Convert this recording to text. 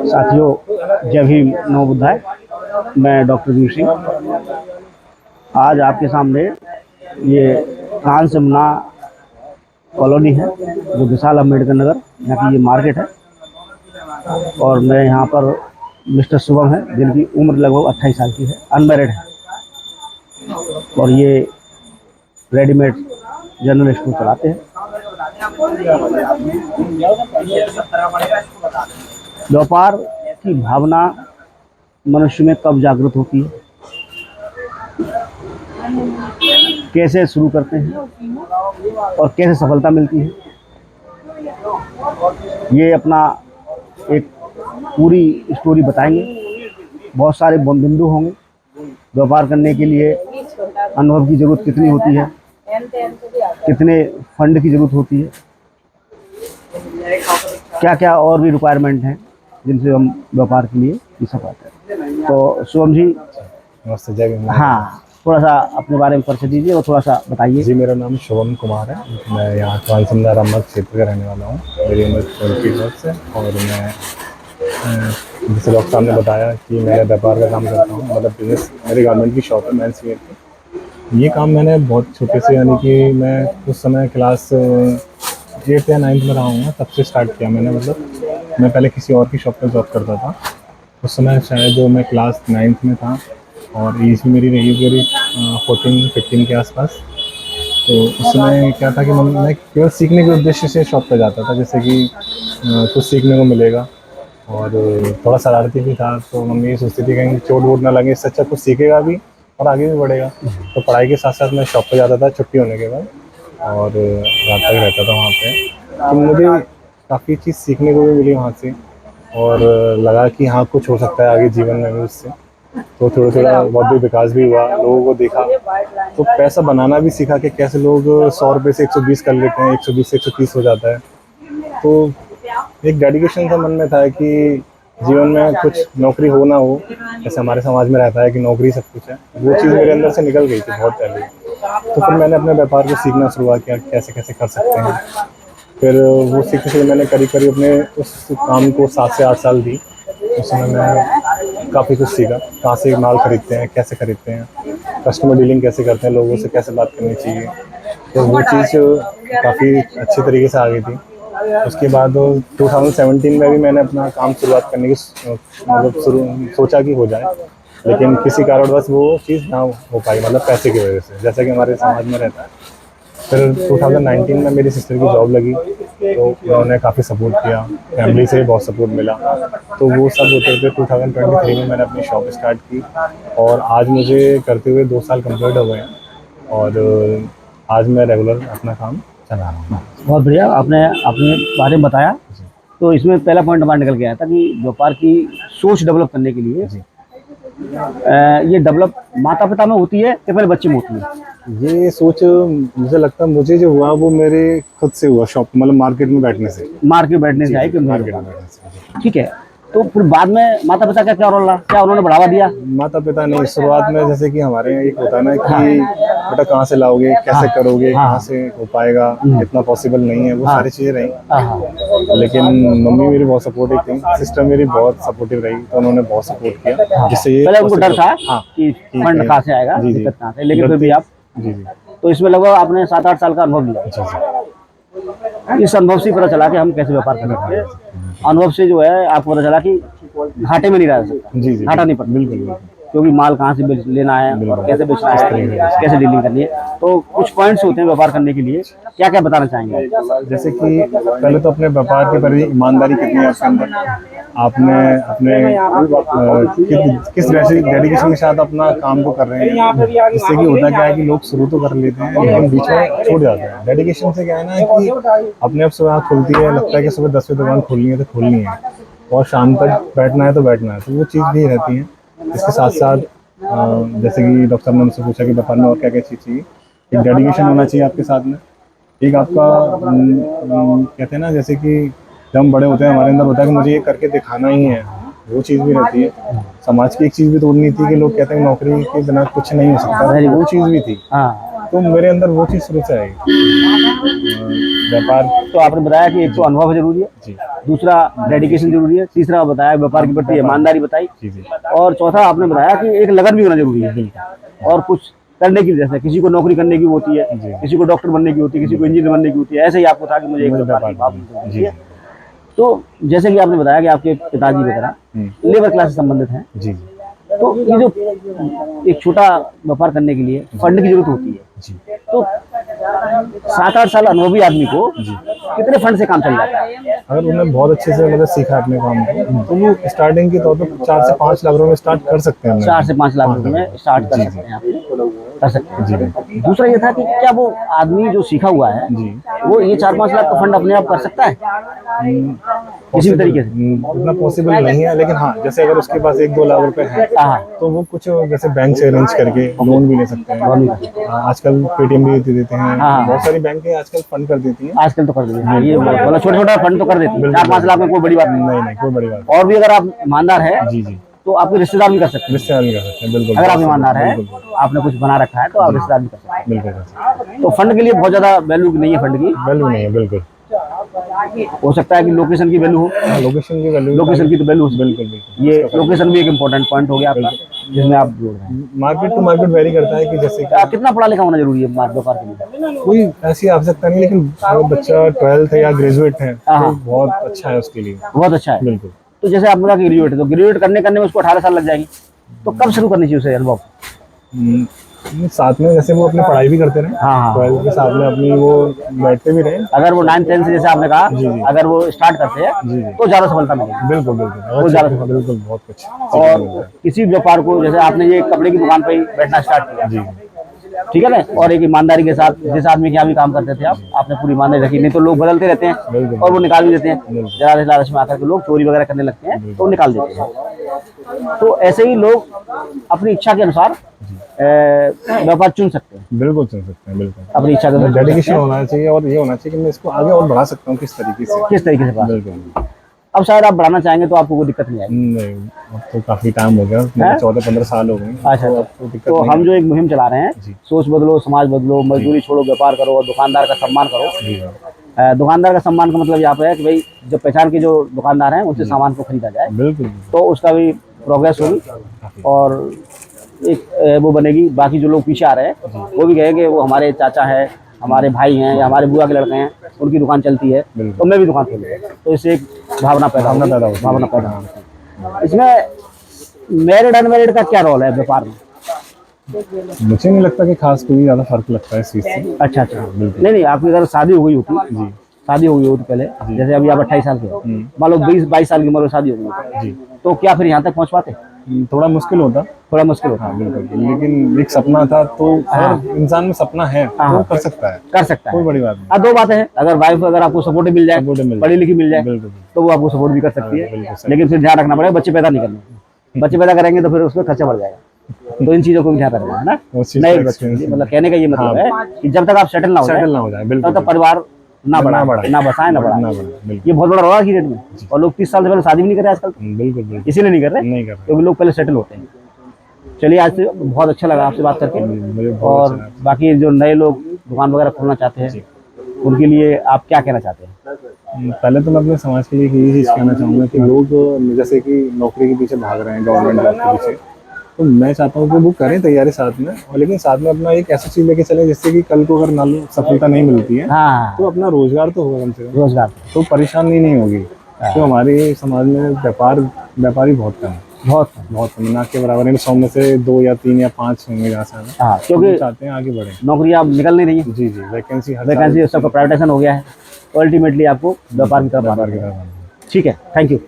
साथियों, जय भीम, नमो बुद्धाय। मैं डॉक्टर वीर सिंह आज आपके सामने ये कांस जमुना कॉलोनी है जो विशाल अम्बेडकर नगर, यहाँ की ये मार्केट है। और मैं यहाँ पर मिस्टर शुभम है जिनकी उम्र लगभग 28 साल की है, अनमैरिड है। और ये रेडीमेड जनरल स्टोर चलाते हैं। व्यापार की भावना मनुष्य में कब जागृत होती है, कैसे शुरू करते हैं और कैसे सफलता मिलती है, ये अपना एक पूरी स्टोरी बताएंगे। बहुत सारे बिंदु होंगे। व्यापार करने के लिए अनुभव की जरूरत कितनी होती है, कितने फंड की जरूरत होती है, क्या क्या और भी रिक्वायरमेंट हैं जिनसे हम व्यापार के लिए सफल हैं। तो शुभम जी, नमस्ते, जय भीम। हाँ, थोड़ा सा अपने बारे में परिचय दीजिए और थोड़ा सा बताइए। जी, मेरा नाम शुभम कुमार है। मैं यहाँ कांसमदा रामबाग क्षेत्र का रहने वाला हूँ। मेरी उम्र 20 है और मैं जैसे डॉक्टर साहब ने बताया कि मैं व्यापार का काम करता हूँ, मतलब बिजनेस। मेरी गारमेंट की शॉप है, मेंस वियर की। ये काम मैंने बहुत छोटे से, यानी कि मैं उस समय क्लास 8 या 9 में रहा हूँ, तब से स्टार्ट किया मैंने। मतलब मैं पहले किसी और की शॉप पर जॉब करता था। उस समय शायद मैं क्लास 9 में था और एज भी मेरी रही करीब 14-15 के आसपास। तो उस समय क्या था कि मैं केवल सीखने के उद्देश्य से शॉप पर जाता था, जैसे कि कुछ सीखने को मिलेगा। और थोड़ा शरारती भी था, तो मम्मी ये सोचती थी कहीं चोट वोट ना लगे, इससे अच्छा कुछ सीखेगा भी और आगे भी बढ़ेगा। तो पढ़ाई के साथ साथ मैं शॉप पर जाता था छुट्टी होने के बाद और रात तक रहता था वहाँ पे। तो मुझे काफ़ी चीज़ सीखने को भी मिली वहाँ से और लगा कि हाँ, कुछ हो सकता है आगे जीवन में भी उससे। तो थोड़ा थोड़ा बौद्धिक विकास भी हुआ, लोगों को देखा तो पैसा बनाना भी सीखा कि कैसे लोग 100 रुपये से 120 कर लेते हैं, 120 से 130 हो जाता है। तो एक डेडिकेशन सा मन में था कि जीवन में कुछ नौकरी हो ना हो, जैसे हमारे समाज में रहता है कि नौकरी सब कुछ है, वो चीज़ मेरे अंदर से निकल गई थी बहुत पहले। तो फिर मैंने अपने व्यापार को सीखना शुरुआत किया, कैसे कैसे कर सकते हैं। फिर वो सीखते सीखते मैंने करीब करीब अपने उस काम को 7 से 8 साल दी। उस समय मैं काफ़ी कुछ सीखा, कहाँ से माल खरीदते हैं, कैसे खरीदते हैं, कस्टमर डीलिंग कैसे करते हैं, लोगों से कैसे बात करनी चाहिए। तो वो चीज़ काफ़ी अच्छी तरीके से आ गई थी। उसके बाद 2017 में भी मैंने अपना काम शुरुआत करने की मतलब सोचा कि हो जाए, लेकिन किसी कारणवश वो चीज़ ना हो पाई, मतलब पैसे की वजह से, जैसा कि हमारे समाज में रहता है। फिर 2019 में मेरी सिस्टर की जॉब लगी, तो उन्होंने काफ़ी सपोर्ट किया, फैमिली से भी बहुत सपोर्ट मिला। तो वो सब होते हुए 2023 में मैंने अपनी शॉप स्टार्ट की और आज मुझे करते हुए 2 साल कंप्लीट हो गए हैं और आज मैं रेगुलर अपना काम चला रहा हूँ। बहुत बढ़िया, आपने अपने बारे में बताया। तो इसमें पहला पॉइंट हमारा निकल के आया था कि व्यापार की सोच डेवलप करने के लिए ये डेवलप माता पिता में होती है या पहले बच्चे में होती है? ये सोच मुझे लगता है मुझे जो हुआ वो मेरे खुद से हुआ, शॉप मतलब मार्केट में बैठने से। मार्केट बैठने से आए कि मार्केट में बैठने से। ठीक है। तो फिर बाद में माता पिता का क्या रोल रहा, क्या उन्होंने बढ़ावा दिया? माता पिता ने शुरुआत में, जैसे कि हमारे यहाँ एक होता है ना कि बेटा कहाँ से लाओगे, कैसे करोगे, कहाँ से हो पाएगा, इतना पॉसिबल नहीं है, वो सारी चीजें रही। लेकिन मम्मी मेरी बहुत सपोर्टिव थी, सिस्टर मेरी बहुत सपोर्टिव रही, तो उन्होंने बहुत सपोर्ट किया। जिससे ये पहले उनको डर था हाँ कि फंड कहाँ से आएगा, दिक्कत कहाँ से, लेकिन फिर भी आप जी जी तो इसमें लगभग आपने 7-8 साल का अनुभव लिया। इस अनुभव से पता चला कि हम कैसे व्यापार कर सकते हैं। अनुभव से जो है आपको पता चला कि घाटे में नहीं रह सकता, जी जी, घाटा नहीं पड़ता, बिल्कुल, क्योंकि माल कहाँ से लेना है और कैसे बेचना है, कैसे डीलिंग करनी है। तो कुछ पॉइंट्स होते हैं व्यापार करने के लिए, क्या क्या बताना चाहेंगे? जैसे कि पहले तो अपने व्यापार के प्रति ईमानदारी कितनी है आपके अंदर, आपने अपने किस डेडिकेशन के साथ अपना काम को कर रहे हैं। जिससे कि होता क्या है कि लोग शुरू तो कर लेते हैं लेकिन बीच में छूट जाते हैं। डेडिकेशन से क्या है ना कि अपने आप सुबह खुलती है, लगता है कि सुबह 10 बजे दुकान खोलनी है तो खोलनी है और शाम तक बैठना है तो बैठना है, तो वो चीज़ भी रहती है। इसके साथ साथ जैसे कि डॉक्टर साहब ने मुझसे पूछा कि व्यापार में और क्या क्या चीज़ चाहिए, एक डेडिकेशन होना चाहिए आपके साथ में, एक आपका कहते हैं ना, जैसे कि जब हम बड़े होते हैं हमारे अंदर होता है कि मुझे ये करके दिखाना ही है, वो चीज़ भी रहती है। समाज की एक चीज़ भी तोड़नी थी कि लोग कहते हैं नौकरी के बिना कुछ नहीं हो सकता, वो चीज़ भी थी। तो मेरे अंदर वो चीज़ शुरू से आई। व्यापार। तो आपने बताया कि एक तो अनुभव जरूरी है, जी दूसरा डेडिकेशन जरूरी है, तीसरा बताया व्यापार के प्रति ईमानदारी बताई, जी जी और चौथा आपने बताया कि एक लगन भी होना जरूरी है और कुछ करने की, जैसे किसी को नौकरी करने की होती है, जी। किसी को डॉक्टर बनने की होती है, किसी को इंजीनियर बनने की होती है, ऐसे ही आपको था कि मुझे एक व्यापार की भावना जरूरी जी है। तो जैसे कि आपने बताया कि आपके पिताजी वगैरह लेबर क्लास से संबंधित हैं, जी तो ये जो एक छोटा व्यापार करने के लिए फंड की जरूरत होती है, जी तो 7-8 साल अनुभवी आदमी को कितने फंड से काम चल जाता है? अगर उन्होंने बहुत अच्छे से मतलब सीखा अपने काम को, तो वो स्टार्टिंग के तौर पर 4 से 5 लाख रुपए में स्टार्ट कर सकते हैं। 4 से 5 लाख रुपए में स्टार्ट कर सकते हैं आप, कर सकते हैं। दूसरा ये था कि क्या वो आदमी जो सीखा हुआ है जी वो ये 4-5 लाख का फंड अपने आप कर सकता है किसी भी तरीके से? उतना पॉसिबल नहीं है, लेकिन हाँ जैसे अगर उसके पास 1-2 लाख रुपए है हाँ, तो वो कुछ जैसे बैंक से अरेंज करके लोन भी ले सकते हैं। आजकल पेटीएम भी देते हैं, हाँ। बहुत सारी बैंकें आजकल फंड कर देती हैं। आजकल तो कर देती है ये, मतलब छोटा-छोटा फंड तो कर देती है, 4-5 लाख में कोई बड़ी बात नहीं। नहीं नहीं कोई बड़ी बात और भी अगर आप ईमानदार है नहीं। जी जी तो आपके रिश्तेदार भी कर सकते हैं। रिश्तेदार भी कर सकते हैं, बिल्कुल। अगर आप ईमानदार है, बिल्कुल आपने कुछ बना रखा है तो आप रिश्तेदार भी कर सकते हैं। बिल्कुल कर सकते हैं। तो फंड के लिए बहुत ज्यादा वैल्यू नहीं है फंड की, वैल्यू नहीं है, बिल्कुल। हो सकता है कि लोकेशन की वैल्यू हो, लोकेशन की वैल्यू, लोकेशन की तो वैल्यू हो सकती है। बिल्कुल बिल्कुल। ये लोकेशन भी एक इम्पोर्टेंट पॉइंट हो गया आपका, जिसमें आप जोड़ रहे हैं। मार्केट टू मार्केट वेरी करता है कि जैसे कि कितना पढ़ा लिखा होना जरूरी है व्यापार के लिए? कोई ऐसी आवश्यकता नहीं, लेकिन अगर बच्चा 12th है या ग्रेजुएट है तो हाँ। बहुत अच्छा है उसके लिए। बहुत अच्छा है। बिल्कुल। तो जैसे आप बोला कि ग्रेजुएट है, तो ग्रेजुएट करने में उसको 18 साल लग जाएंगे, तो कब शुरू करनी चाहिए उसे अनुभव? साथ में जैसे वो अपनी पढ़ाई भी करते रहे, हाँ। 12th के साथ में अपनी वो बैठते भी रहे। अगर वो 9th-10th से, जैसे आपने कहा, जी। अगर वो स्टार्ट करते हैं तो ज्यादा सफलता मिलेगी। बिल्कुल बिल्कुल। वो ज्यादा बिल्कुल बहुत कुछ। और किसी व्यापार को, जैसे आपने ये कपड़े की दुकान पे ही बैठना स्टार्ट किया, जी ठीक है ना, और एक ईमानदारी के साथ, जिस आदमी के यहाँ भी काम करते थे आपने पूरी ईमानदारी रखी, नहीं तो लोग बदलते रहते हैं बिल्कुल। और वो निकाल भी देते हैं, जरा लालच में आकर के लोग चोरी वगैरह करने लगते हैं तो वो निकाल देते हैं। तो ऐसे ही लोग अपनी इच्छा के अनुसार व्यापार चुन सकते हैं, बिल्कुल चल सकते हैं, बिल्कुल। अपनी इच्छा के अनुसार डेडिकेशन होना चाहिए और ये होना चाहिए कि मैं इसको आगे और बढ़ा सकता हूँ किस तरीके से। किस तरीके से बात। बिल्कुल। अब शायद आप बढ़ाना चाहेंगे तो आपको कोई दिक्कत नहीं आएगी। नहीं, अब तो काफी टाइम हो गया, 14-15 साल हो गए। अच्छा, तो अब तो दिक्कत तो नहीं हम है। जो एक मुहिम चला रहे हैं, जी। सोच बदलो समाज बदलो, मजदूरी छोड़ो व्यापार करो और दुकानदार का सम्मान करो। जी दुकानदार का सम्मान का मतलब यहाँ पे है कि भाई जो पहचान के जो दुकानदार हैं उनसे सामान को खरीदा जाए, बिल्कुल। तो उसका भी प्रोग्रेस होगी और एक वो बनेगी। बाकी जो लोग पीछे आ रहे हैं वो भी कहेंगे वो हमारे चाचा है, हमारे भाई हैं या हमारे बुआ के लड़के हैं, उनकी दुकान चलती है तो मैं भी दुकान खोलूंगा। तो इससे एक भावना पैदा होती है। इसमें मैरिड अनमैरिड का क्या रोल है व्यापार में? मुझे नहीं लगता कि खास कोई ज्यादा फर्क लगता है इस चीज से। अच्छा, नहीं, आपकी अगर शादी हो गई होती जी, शादी हो गई होती पहले, जैसे अभी आप 28 साल के हो, मान लो 20-22 साल की उम्र में शादी हो गई जी, तो क्या फिर यहाँ तक पहुँच पाते? थोड़ा मुश्किल होता। थोड़ा मुश्किल होता। हाँ बिल्कुल, लेकिन एक सपना था तो अगर इंसान में सपना है तो वो कर सकता है, कर सकता कोई है। बड़ी बात नहीं। हाँ, दो बातें हैं, अगर वाइफ अगर आपको सपोर्ट मिल जाए, सपोर्ट मिल पढ़ी लिखी मिल जाए, बिल्कुल तो वो आपको सपोर्ट भी कर सकती है। बिल्कुल सही। लेकिन फिर ध्यान रखना पड़ेगा, बच्चे पैदा नहीं करने। बच्चे पैदा करेंगे तो फिर उसमें खर्चा बढ़ जाएगा, तो इन चीजों को भी ध्यान रखना है ना। उस चीज नहीं का बच्चे, experience मतलब कहने का ये मतलब है कि जब तक आप सेटल ना हो सेटल ना हो जाए, तब बिल्कुल तक परिवार ना बढ़ाए, ना बसाए, ना बढ़ाए। बिल्कुल ये बहुत बड़ा रोल है की डेट में, और लोग 30 साल से पहले शादी भी नहीं कर रहे आजकल, बिल्कुल बिल्कुल इसीलिए नहीं कर रहे नहीं कर रहे। क्योंकि लोग पहले सेटल होते हैं। चलिए, आज से बहुत अच्छा लगा आपसे बात करके। मुझे बहुत और अच्छा लगा। बाकी जो नए लोग दुकान वगैरह खोलना चाहते हैं उनके लिए आप क्या कहना चाहते हैं? पहले तो मैं अपने समाज के लिए यही चीज़ कहना चाहूँगा कि लोग जैसे कि नौकरी के पीछे भाग रहे हैं, गवर्नमेंट जॉब के पीछे, तो मैं चाहता हूँ कि वो करें तैयारी साथ में, और लेकिन साथ में अपना एक ऐसी चीज़ लेके चलें जिससे कि कल को अगर मान लो सफलता नहीं मिलती है हाँ, तो अपना रोजगार तो होगा कम से कम, रोजगार तो परेशानी नहीं होगी। तो हमारे समाज में व्यापारी बहुत कम है, बहुत कम, ना के बराबर है। 100 में से 2 या 3 या 5 होंगे जहाँ से। हाँ, क्योंकि चाहते हैं आगे बढ़े, नौकरी आप निकल नहीं रही है। जी वैकेंसी सबका प्राइवेटाइजेशन हो गया है, तो अल्टीमेटली आपको व्यापार की तरफ आना है। ठीक है, थैंक यू।